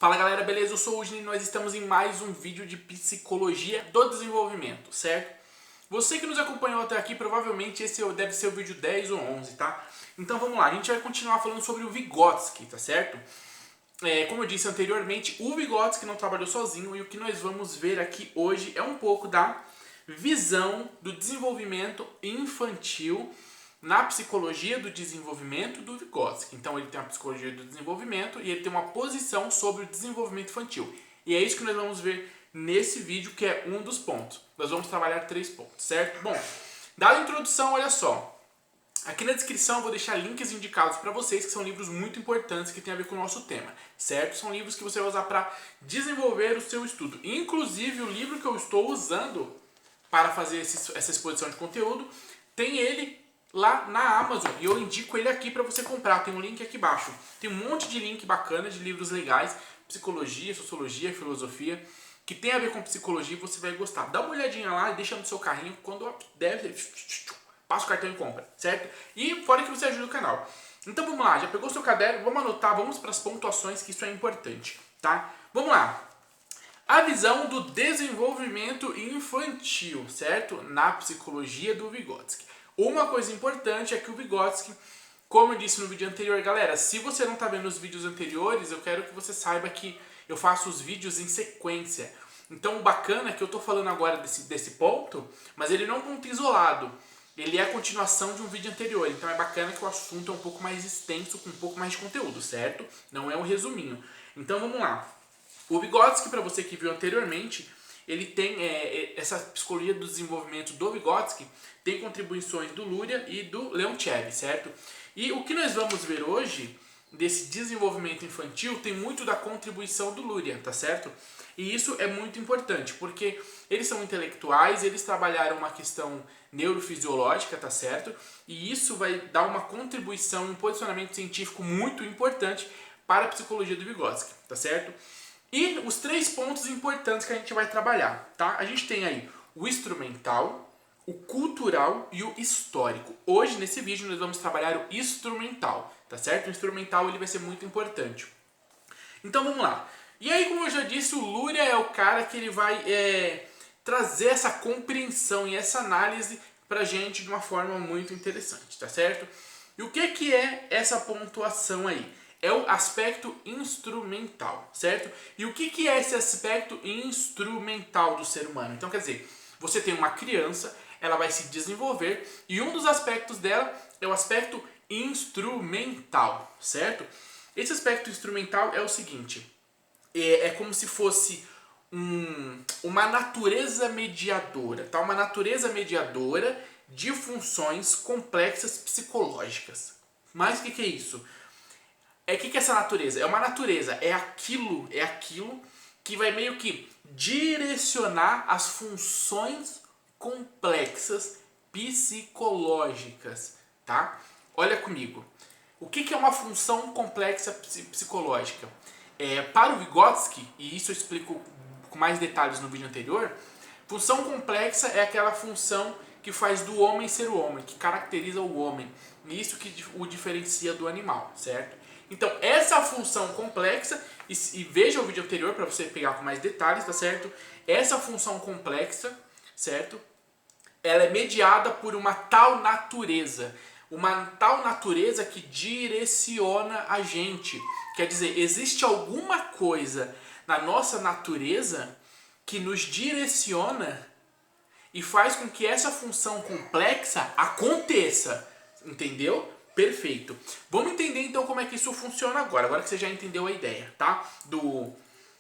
Fala galera, beleza? Eu sou o Gini e nós estamos em mais um vídeo de psicologia do desenvolvimento, certo? Você que nos acompanhou até aqui, provavelmente esse deve ser o vídeo 10 ou 11, tá? Então vamos lá, a gente vai continuar falando sobre o Vygotsky, tá certo? Como eu disse anteriormente, o Vygotsky não trabalhou sozinho e o que nós vamos ver aqui hoje é um pouco da visão do desenvolvimento infantil na psicologia do desenvolvimento do Vygotsky. Então ele tem a psicologia do desenvolvimento e ele tem uma posição sobre o desenvolvimento infantil. E é isso que nós vamos ver nesse vídeo, que é um dos pontos. Nós vamos trabalhar 3 pontos, certo? Bom, dada a introdução, olha só. Aqui na descrição eu vou deixar links indicados para vocês, que são livros muito importantes que tem a ver com o nosso tema, certo? São livros que você vai usar para desenvolver o seu estudo. Inclusive o livro que eu estou usando para fazer essa exposição de conteúdo, tem ele lá na Amazon e eu indico ele aqui para você comprar. Tem um link aqui embaixo. Tem um monte de link bacana de livros legais, psicologia, sociologia, filosofia, que tem a ver com psicologia e você vai gostar. Dá uma olhadinha lá e deixa no seu carrinho, quando deve, passa o cartão e compra, certo? E fora que você ajuda o canal. Então vamos lá, já pegou seu caderno? Vamos anotar, vamos para as pontuações, que isso é importante, tá? Vamos lá. A visão do desenvolvimento infantil, certo? Na psicologia do Vygotsky. Uma coisa importante é que o Vygotsky, como eu disse no vídeo anterior, galera, se você não está vendo os vídeos anteriores, eu quero que você saiba que eu faço os vídeos em sequência. Então o bacana é que eu estou falando agora desse ponto, mas ele não é um ponto isolado. Ele é a continuação de um vídeo anterior. Então é bacana que o assunto é um pouco mais extenso, com um pouco mais de conteúdo, certo? Não é um resuminho. Então vamos lá. O Vygotsky, para você que viu anteriormente, ele tem essa psicologia do desenvolvimento do Vygotsky, tem contribuições do Luria e do Leontiev, certo? E o que nós vamos ver hoje, desse desenvolvimento infantil, tem muito da contribuição do Luria, tá certo? E isso é muito importante, porque eles são intelectuais, eles trabalharam uma questão neurofisiológica, tá certo? E isso vai dar uma contribuição, um posicionamento científico muito importante para a psicologia do Vygotsky, tá certo? E os 3 pontos importantes que a gente vai trabalhar, tá? A gente tem aí o instrumental, o cultural e o histórico. Hoje, nesse vídeo, nós vamos trabalhar o instrumental, tá certo? O instrumental ele vai ser muito importante. Então, vamos lá. E aí, como eu já disse, o Luria é o cara que ele vai trazer essa compreensão e essa análise pra gente de uma forma muito interessante, tá certo? E o que é essa pontuação aí? É o aspecto instrumental, certo? E o que é esse aspecto instrumental do ser humano? Então, quer dizer, você tem uma criança, ela vai se desenvolver e um dos aspectos dela é o aspecto instrumental, certo? Esse aspecto instrumental é o seguinte, é como se fosse uma natureza mediadora, tá? Uma natureza mediadora de funções complexas psicológicas. Mas o que é isso? O que é essa natureza? É uma natureza, é aquilo que vai meio que direcionar as funções complexas psicológicas, tá? Olha comigo. O que é uma função complexa psicológica? Para o Vygotsky, e isso eu explico com mais detalhes no vídeo anterior, função complexa é aquela função que faz do homem ser o homem, que caracteriza o homem. E isso que o diferencia do animal, certo? Então, essa função complexa, e veja o vídeo anterior para você pegar com mais detalhes, tá certo? Essa função complexa, certo? Ela é mediada por uma tal natureza que direciona a gente. Quer dizer, existe alguma coisa na nossa natureza que nos direciona e faz com que essa função complexa aconteça, entendeu? Perfeito. Vamos entender então como é que isso funciona agora que você já entendeu a ideia, tá? Do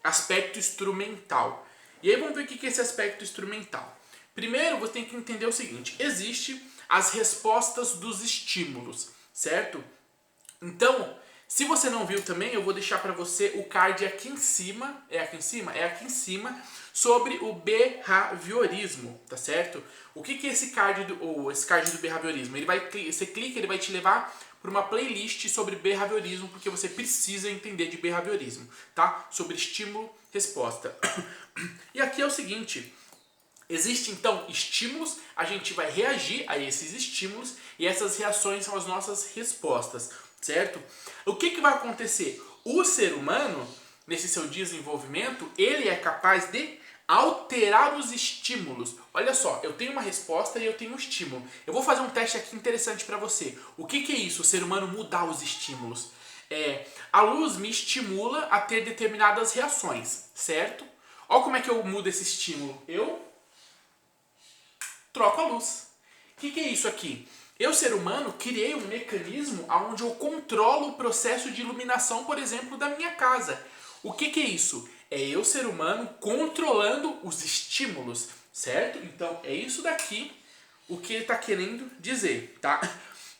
aspecto instrumental. E aí vamos ver o que é esse aspecto instrumental. Primeiro você tem que entender o seguinte, existe as respostas dos estímulos, certo? Então, se você não viu também, eu vou deixar para você o card aqui em cima, é aqui em cima, sobre o behaviorismo, tá certo? O que é esse card do behaviorismo? Você clica, ele vai te levar para uma playlist sobre behaviorismo, porque você precisa entender de behaviorismo, tá? Sobre estímulo, resposta. E aqui é o seguinte, existem então estímulos, a gente vai reagir a esses estímulos e essas reações são as nossas respostas, certo? O que vai acontecer? O ser humano nesse seu desenvolvimento, ele é capaz de alterar os estímulos. Olha só, eu tenho uma resposta e eu tenho um estímulo. Eu vou fazer um teste aqui interessante para você. O que é isso, o ser humano mudar os estímulos? A luz me estimula a ter determinadas reações, certo? Olha como é que eu mudo esse estímulo. Eu troco a luz. O que é isso aqui? Eu, ser humano, criei um mecanismo onde eu controlo o processo de iluminação, por exemplo, da minha casa. O que é isso? É eu, ser humano, controlando os estímulos, certo? Então, é isso daqui o que ele está querendo dizer, tá?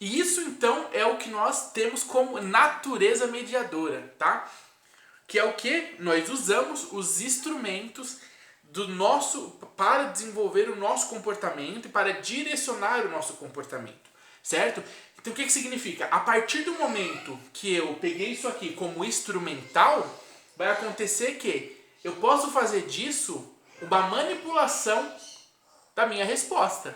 E isso, então, é o que nós temos como natureza mediadora, tá? Que é o que nós usamos os instrumentos do nosso para desenvolver o nosso comportamento e para direcionar o nosso comportamento, certo? Então o que significa? A partir do momento que eu peguei isso aqui como instrumental, vai acontecer que eu posso fazer disso uma manipulação da minha resposta,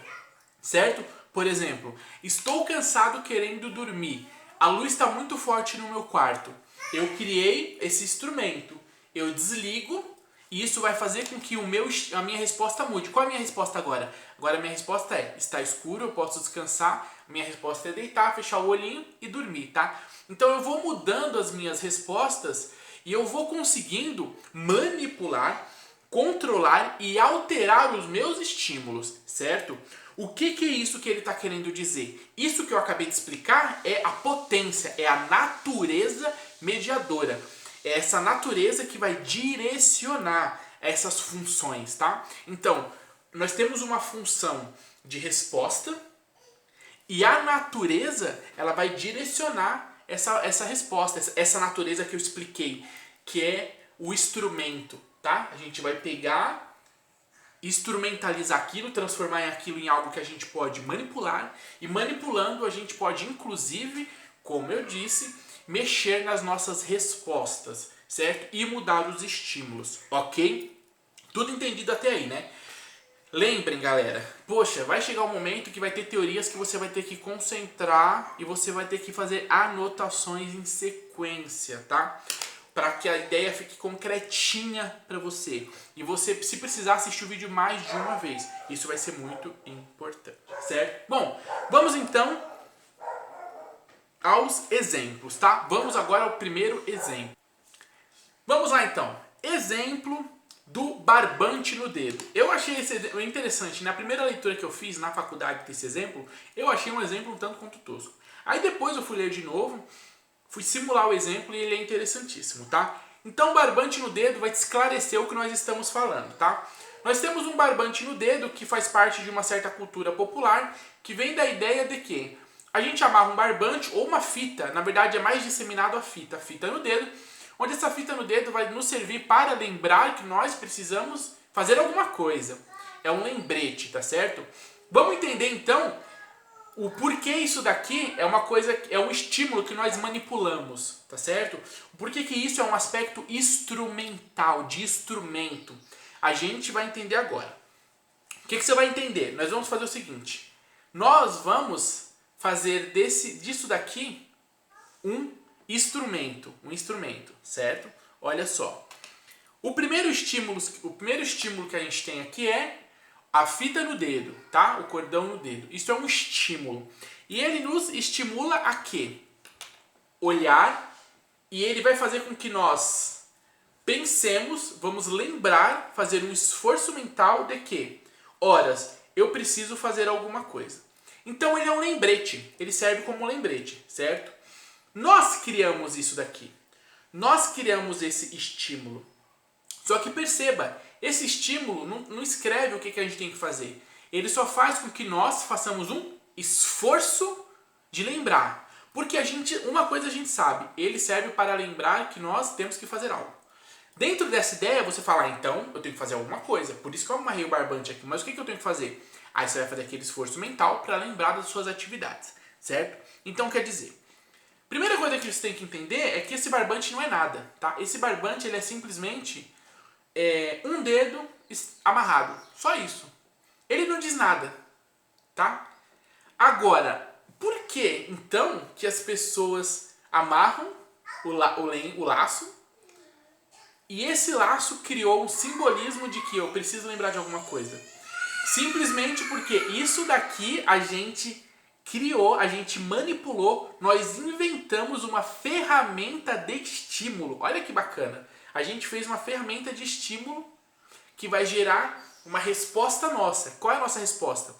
certo? Por exemplo, estou cansado querendo dormir, a luz está muito forte no meu quarto, eu criei esse instrumento, eu desligo e isso vai fazer com que a minha resposta mude. Qual é a minha resposta agora? Agora a minha resposta é, está escuro, eu posso descansar. A minha resposta é deitar, fechar o olhinho e dormir, tá? Então eu vou mudando as minhas respostas e eu vou conseguindo manipular, controlar e alterar os meus estímulos, certo? O que é isso que ele está querendo dizer? Isso que eu acabei de explicar é a potência, é a natureza mediadora. É essa natureza que vai direcionar essas funções, tá? Então, nós temos uma função de resposta e a natureza, ela vai direcionar essa resposta, essa natureza que eu expliquei, que é o instrumento, tá? A gente vai pegar, instrumentalizar aquilo, transformar aquilo em algo que a gente pode manipular e manipulando a gente pode, inclusive, como eu disse, mexer nas nossas respostas, certo? E mudar os estímulos, ok? Tudo entendido até aí, né? Lembrem, galera, poxa, vai chegar um momento que vai ter teorias que você vai ter que concentrar e você vai ter que fazer anotações em sequência, tá? Para que a ideia fique concretinha para você. E você, se precisar, assistir o vídeo mais de uma vez. Isso vai ser muito importante, certo? Bom, vamos então aos exemplos, tá? Vamos agora ao primeiro exemplo. Vamos lá então. Exemplo do barbante no dedo. Eu achei esse exemplo interessante. Na primeira leitura que eu fiz na faculdade desse exemplo, eu achei um exemplo um tanto quanto tosco. Aí depois eu fui ler de novo, fui simular o exemplo e ele é interessantíssimo, tá? Então o barbante no dedo vai te esclarecer o que nós estamos falando, tá? Nós temos um barbante no dedo que faz parte de uma certa cultura popular que vem da ideia de que a gente amarra um barbante ou uma fita, na verdade é mais disseminado a fita no dedo, onde essa fita no dedo vai nos servir para lembrar que nós precisamos fazer alguma coisa. É um lembrete, tá certo? Vamos entender então o porquê isso daqui é uma coisa, é um estímulo que nós manipulamos, tá certo? Por que isso é um aspecto instrumental, de instrumento? A gente vai entender agora. O que você vai entender? Nós vamos fazer o seguinte. Nós vamos fazer disso daqui um instrumento, certo? Olha só. O primeiro estímulo que a gente tem aqui é a fita no dedo, tá? O cordão no dedo. Isso é um estímulo. E ele nos estimula a quê? Olhar, e ele vai fazer com que nós pensemos, vamos lembrar, fazer um esforço mental de que, horas, eu preciso fazer alguma coisa. Então ele é um lembrete, ele serve como lembrete, certo? Nós criamos isso daqui. Nós criamos esse estímulo. Só que perceba, esse estímulo não escreve o que a gente tem que fazer. Ele só faz com que nós façamos um esforço de lembrar. Porque uma coisa a gente sabe, ele serve para lembrar que nós temos que fazer algo. Dentro dessa ideia, você fala, então, eu tenho que fazer alguma coisa. Por isso que eu amarrei o barbante aqui. Mas o que eu tenho que fazer? Aí você vai fazer aquele esforço mental para lembrar das suas atividades, certo? Então, quer dizer, primeira coisa que você tem que entender é que esse barbante não é nada, tá? Esse barbante, ele é simplesmente um dedo amarrado. Só isso. Ele não diz nada, tá? Agora, por que, então, que as pessoas amarram o laço E esse laço criou um simbolismo de que eu preciso lembrar de alguma coisa. Simplesmente porque isso daqui a gente criou, a gente manipulou, nós inventamos uma ferramenta de estímulo. Olha que bacana. A gente fez uma ferramenta de estímulo que vai gerar uma resposta nossa. Qual é a nossa resposta?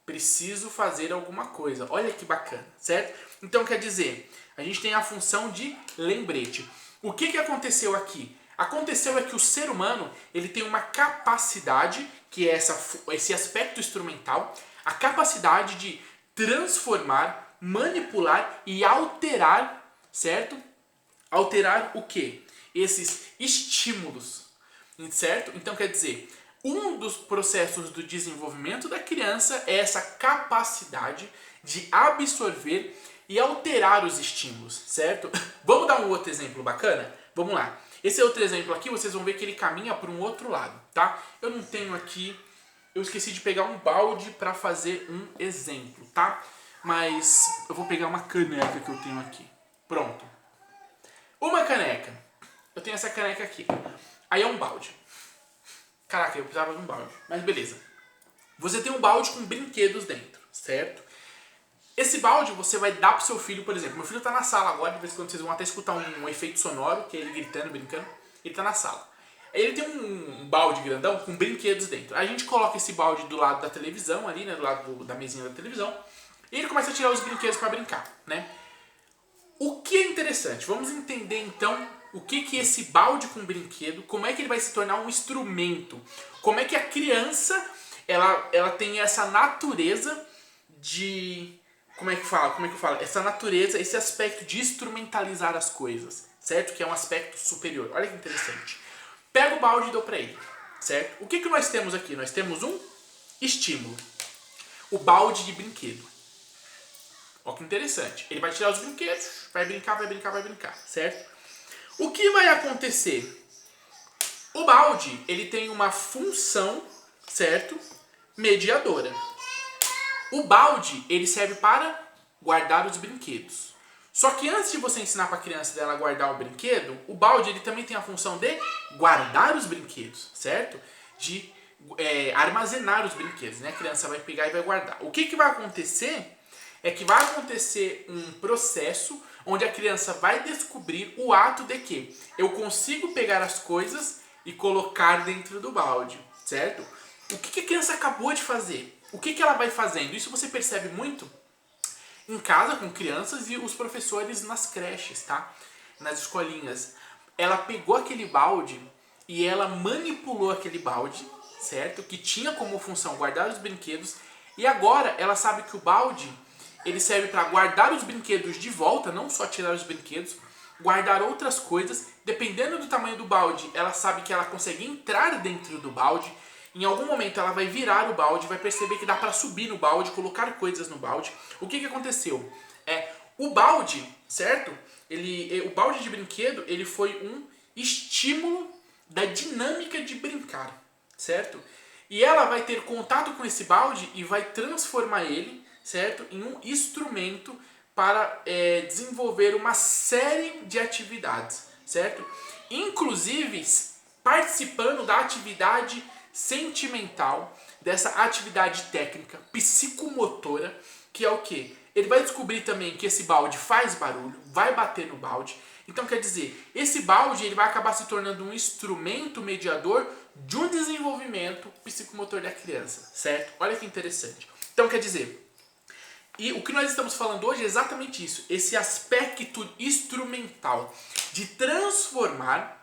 Preciso fazer alguma coisa. Olha que bacana, certo? Então quer dizer, a gente tem a função de lembrete. O que aconteceu aqui? Aconteceu é que o ser humano ele tem uma capacidade, que é esse aspecto instrumental, a capacidade de transformar, manipular e alterar, certo? Alterar o quê? Esses estímulos, certo? Então quer dizer, um dos processos do desenvolvimento da criança é essa capacidade de absorver e alterar os estímulos, certo? Vamos dar um outro exemplo bacana? Vamos lá. Esse outro exemplo aqui, vocês vão ver que ele caminha para um outro lado, tá? Eu não tenho aqui, eu esqueci de pegar um balde para fazer um exemplo, tá? Mas eu vou pegar uma caneca que eu tenho aqui. Pronto. Uma caneca. Eu tenho essa caneca aqui. Aí é um balde. Caraca, eu precisava de um balde. Mas beleza. Você tem um balde com brinquedos dentro, certo? Esse balde você vai dar pro seu filho, por exemplo. Meu filho tá na sala agora, de vez em quando vocês vão até escutar um efeito sonoro, que é ele gritando, brincando. Ele tá na sala. Aí ele tem um balde grandão com brinquedos dentro. Aí a gente coloca esse balde do lado da televisão, ali, né? Do lado da mesinha da televisão. E ele começa a tirar os brinquedos para brincar, né? O que é interessante? Vamos entender então o que esse balde com brinquedo, como é que ele vai se tornar um instrumento. Como é que a criança, ela tem essa natureza de... Como é que eu falo? Essa natureza, esse aspecto de instrumentalizar as coisas, certo? Que é um aspecto superior. Olha que interessante. Pega o balde e dou pra ele, certo? O que nós temos aqui? Nós temos um estímulo. O balde de brinquedo. Olha que interessante. Ele vai tirar os brinquedos, vai brincar, certo? O que vai acontecer? O balde, ele tem uma função, certo? Mediadora. O balde, ele serve para guardar os brinquedos. Só que antes de você ensinar para a criança dela guardar o brinquedo, o balde ele também tem a função de guardar os brinquedos, certo? De armazenar os brinquedos, né? A criança vai pegar e vai guardar. O que vai acontecer é que vai acontecer um processo onde a criança vai descobrir o ato de que eu consigo pegar as coisas e colocar dentro do balde, certo? O que a criança acabou de fazer? O que ela vai fazendo? Isso você percebe muito em casa com crianças e os professores nas creches, tá? Nas escolinhas. Ela pegou aquele balde e ela manipulou aquele balde, certo? Que tinha como função guardar os brinquedos. E agora ela sabe que o balde ele serve para guardar os brinquedos de volta, não só tirar os brinquedos, guardar outras coisas. Dependendo do tamanho do balde, ela sabe que ela consegue entrar dentro do balde. Em algum momento ela vai virar o balde, vai perceber que dá para subir no balde, colocar coisas no balde. O que aconteceu? O balde, certo? O balde de brinquedo, ele foi um estímulo da dinâmica de brincar, certo? E ela vai ter contato com esse balde e vai transformar ele, certo? Em um instrumento para desenvolver uma série de atividades, certo? Inclusive participando da atividade sentimental, dessa atividade técnica psicomotora, que é o quê? Ele vai descobrir também que esse balde faz barulho, vai bater no balde. Então quer dizer, esse balde ele vai acabar se tornando um instrumento mediador de um desenvolvimento psicomotor da criança, certo? Olha que interessante. Então quer dizer, e o que nós estamos falando hoje é exatamente isso, esse aspecto instrumental de transformar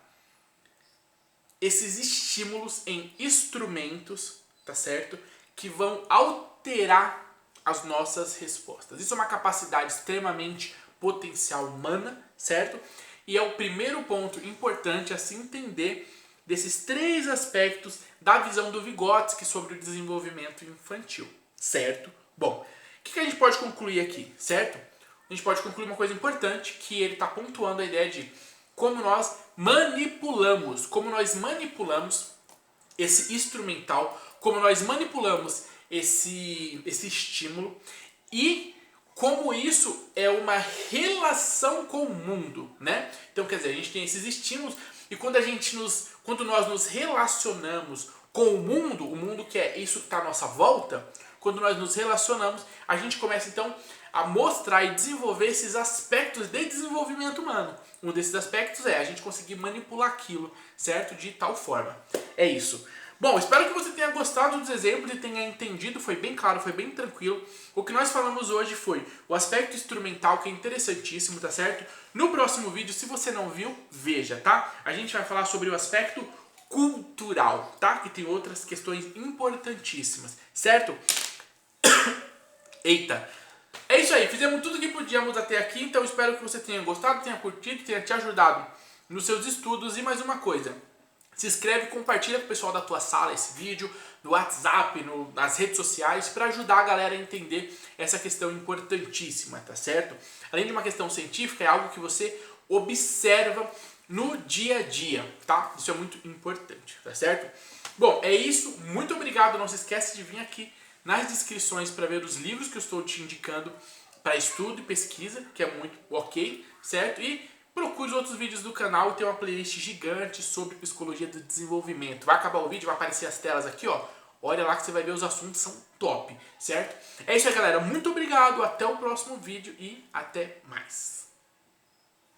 esses estímulos em instrumentos, tá certo? Que vão alterar as nossas respostas. Isso é uma capacidade extremamente potencial humana, certo? E é o primeiro ponto importante a se entender desses três aspectos da visão do Vygotsky sobre o desenvolvimento infantil, certo? Bom, o que a gente pode concluir aqui, certo? A gente pode concluir uma coisa importante, que ele está pontuando a ideia de como nós manipulamos esse instrumental, como nós manipulamos esse estímulo e como isso é uma relação com o mundo, né? Então, quer dizer, a gente tem esses estímulos, E quando nós nos relacionamos com o mundo que é isso que está à nossa volta, quando nós nos relacionamos, a gente começa então a mostrar e desenvolver esses aspectos de desenvolvimento humano. Um desses aspectos é a gente conseguir manipular aquilo, certo? De tal forma. É isso. Bom, espero que você tenha gostado dos exemplos e tenha entendido, foi bem claro, foi bem tranquilo. O que nós falamos hoje foi o aspecto instrumental, que é interessantíssimo, tá certo? No próximo vídeo, se você não viu, veja, tá? A gente vai falar sobre o aspecto cultural, tá? Que tem outras questões importantíssimas, certo? Eita! É isso aí, fizemos tudo que podíamos até aqui, então espero que você tenha gostado, tenha curtido, tenha te ajudado nos seus estudos. E mais uma coisa, se inscreve e compartilha com o pessoal da tua sala esse vídeo, no WhatsApp, nas redes sociais, para ajudar a galera a entender essa questão importantíssima, tá certo? Além de uma questão científica, é algo que você observa no dia a dia, tá? Isso é muito importante, tá certo? Bom, é isso, muito obrigado, não se esquece de vir aqui nas descrições para ver os livros que eu estou te indicando para estudo e pesquisa, que é muito ok, certo? E procure os outros vídeos do canal, tem uma playlist gigante sobre psicologia do desenvolvimento. Vai acabar o vídeo, vai aparecer as telas aqui, ó. Olha lá que você vai ver, os assuntos são top, certo? É isso aí, galera. Muito obrigado, até o próximo vídeo e até mais.